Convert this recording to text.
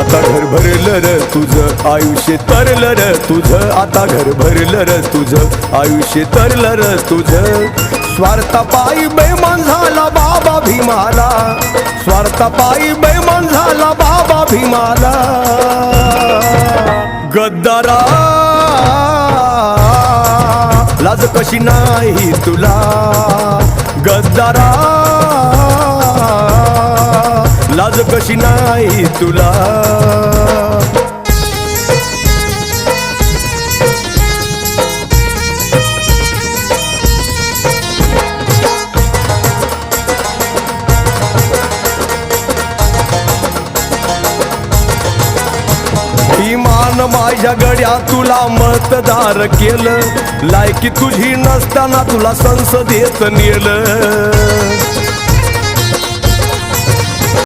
आता घर भरलं र तुझं आयुष्य तरलं र तुझं आता घर भरलं र तुझं आयुष्य तरलं र तुझं स्वार्थापायी बेमान झाला बाबा भीमाला स्वार्थापायी बेमान झाला बाबा भीमाला गद्दारा लाज कशी नाही तुला गद्दारा लाज कशी नाही तुला इमान माझ्या गड्या तुला मतदार केलं लायकी तुझी नसताना तुला संसदेत नेलं